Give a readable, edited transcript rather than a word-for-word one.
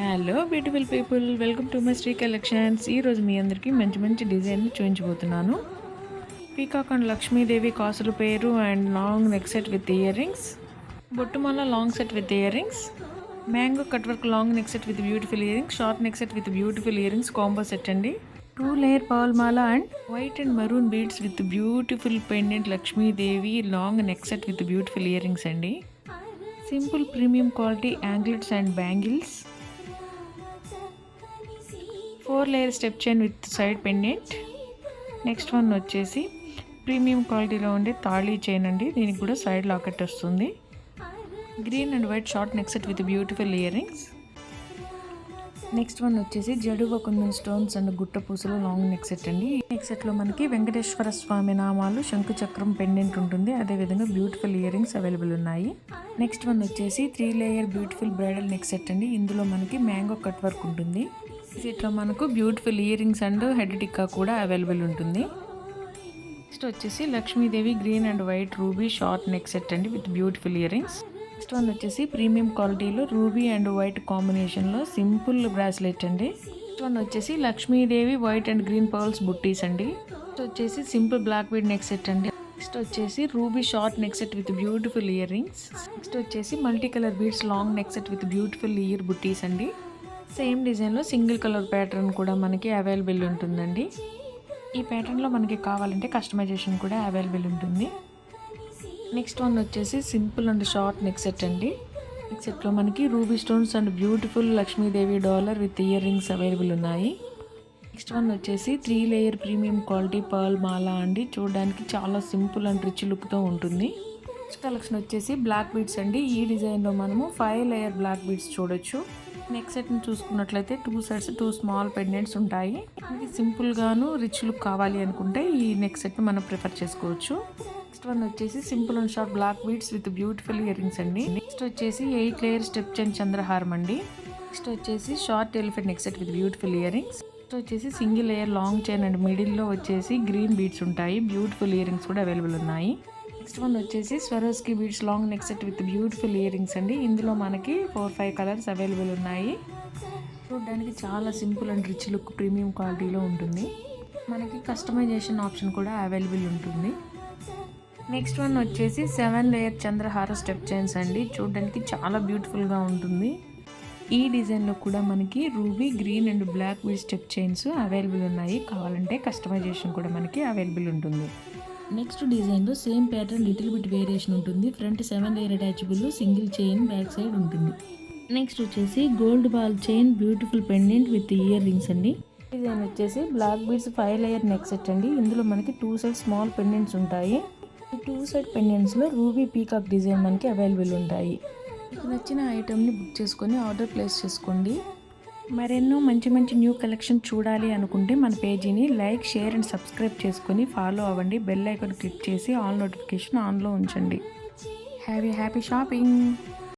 Hello beautiful people, welcome to my Sri collections. ఈరోజు మీ అందరికీ మంచి మంచి డిజైన్లు చూపించబోతున్నాను. పీకాక్ అండ్ లక్ష్మీదేవి కాసుల పేరు and long neck set with ear rings, బొట్టుమాల long set with ear rings, mango cut work long neck set with beautiful ear rings, short neck set with beautiful ear rings combo set అండి. 2 layer pearl మాల and white and maroon beads with beautiful pendant Lakshmidevi long neck set with beautiful ear rings అండి. Simple premium quality anklets and bangles, 4 layer step chain with side pendant. Next one వచ్చేసి premium క్వాలిటీలో ఉండే thali chain అండి. దీనికి కూడా side locket వస్తుంది. Green and white short neck set with beautiful ear rings. Next one వచ్చేసి జడువ కొన్ని స్టోన్స్ అండ్ గుట్ట పూసలు లాంగ్ నెక్ సెట్ అండి. ఈ నెక్ సెట్లో మనకి వెంకటేశ్వర స్వామి నామాలు, శంకు చక్రం పెండెంట్ ఉంటుంది. అదేవిధంగా బ్యూటిఫుల్ ఇయర్ రింగ్స్ అవైలబుల్ ఉన్నాయి. నెక్స్ట్ వన్ వచ్చేసి 3 layer beautiful bridal neck set అండి. ఇందులో మనకి మ్యాంగో కట్ వర్క్ ఉంటుంది. ఈ సెట్లో మనకు beautiful ear rings and head tikka కూడా అవైలబుల్ ఉంటుంది. నెక్స్ట్ వచ్చేసి Lakshmidevi green and white ruby short neck set అండి with beautiful ear rings. Next one వచ్చేసి ప్రీమియం క్వాలిటీలో రూబీ అండ్ వైట్ కాంబినేషన్లో సింపుల్ బ్రాస్లెట్ అండి. నెక్స్ట్ వన్ వచ్చేసి Lakshmidevi white and green pearls బుట్టీస్ అండి. నెక్స్ట్ వచ్చేసి simple black bead neck set అండి. నెక్స్ట్ వచ్చేసి ruby short neck set with beautiful ear rings. Next వచ్చేసి multi colour beads long neck set with beautiful ear బుట్టీస్ అండి. Same డిజైన్లో సింగిల్ కలర్ ప్యాటర్న్ కూడా మనకి అవైలబుల్ ఉంటుందండి. ఈ ప్యాటర్న్లో మనకి కావాలంటే కస్టమైజేషన్ కూడా అవైలబుల్ ఉంటుంది. నెక్స్ట్ వన్ వచ్చేసి simple and short neck set అండి. నెక్ సెట్లో మనకి ruby stones and beautiful Lakshmidevi dollar with ear rings available ఉన్నాయి. నెక్స్ట్ వన్ వచ్చేసి 3 లేయర్ ప్రీమియం క్వాలిటీ పర్ల్ మాల అండి. చూడడానికి చాలా సింపుల్ అండ్ రిచ్ లుక్తో ఉంటుంది. నెక్స్ట్ కలెక్షన్ వచ్చేసి బ్లాక్ బీడ్స్ అండి. ఈ డిజైన్లో మనము 5 లేయర్ బ్లాక్ బీడ్స్ చూడొచ్చు. నెక్ సెట్ని చూసుకున్నట్లయితే 2 సైడ్స్ 2 స్మాల్ పెండెంట్స్ ఉంటాయి. ఇది సింపుల్గాను రిచ్ లుక్ కావాలి అనుకుంటే ఈ నెక్ సెట్ని మనం ప్రిఫర్ చేసుకోవచ్చు. నెక్స్ట్ వన్ వచ్చేసి simple and short black beads with beautiful ear rings అండి. నెక్స్ట్ వచ్చేసి 8 లేయర్ స్టెప్ చైన్ చంద్రహారం అండి. నెక్స్ట్ వచ్చేసి short elephant neck set with beautiful ear rings. Next వచ్చేసి single layer long chain and మిడిల్లో వచ్చేసి green beads ఉంటాయి. Beautiful ear rings కూడా available ఉన్నాయి. నెక్స్ట్ వన్ వచ్చేసి Swarovski beads long neck set with beautiful ear rings అండి. ఇందులో మనకి 4-5 కలర్స్ అవైలబుల్ ఉన్నాయి. చూడడానికి చాలా simple and rich look premium క్వాలిటీలో ఉంటుంది. మనకి కస్టమైజేషన్ ఆప్షన్ కూడా అవైలబుల్ ఉంటుంది. నెక్స్ట్ వన్ వచ్చేసి 7 లేయర్ చంద్రహార స్టెప్ చైన్స్ అండి. చూడడానికి చాలా బ్యూటిఫుల్గా ఉంటుంది. ఈ డిజైన్లో కూడా మనకి ruby green and black bead step chains available ఉన్నాయి. కావాలంటే కస్టమైజేషన్ కూడా మనకి అవైలబుల్ ఉంటుంది. నెక్స్ట్ డిజైన్లో same pattern little bit variation ఉంటుంది. Front 7 layer attachable single chain back side ఉంటుంది. నెక్స్ట్ వచ్చేసి gold ball chain beautiful pendant with ear rings అండి. డిజైన్ వచ్చేసి black beads 5 layer neck set అండి. ఇందులో మనకి 2 సైడ్ స్మాల్ పెండెంట్స్ ఉంటాయి. ఈ 2 సైడ్ పెండెంట్స్లో రూబీ పీకాక్ డిజైన్ మనకి అవైలబుల్ ఉంటాయి. మీకు నచ్చిన ఐటమ్ని బుక్ చేసుకొని ఆర్డర్ ప్లేస్ చేసుకోండి. మరెన్నో మంచి మంచి న్యూ కలెక్షన్ చూడాలి అనుకుంటే మన పేజీని లైక్, షేర్ అండ్ సబ్స్క్రైబ్ చేసుకొని ఫాలో అవ్వండి. బెల్ ఐకాన్ క్లిక్ చేసి ఆల్ నోటిఫికేషన్ ఆన్లో ఉంచండి. Happy shopping.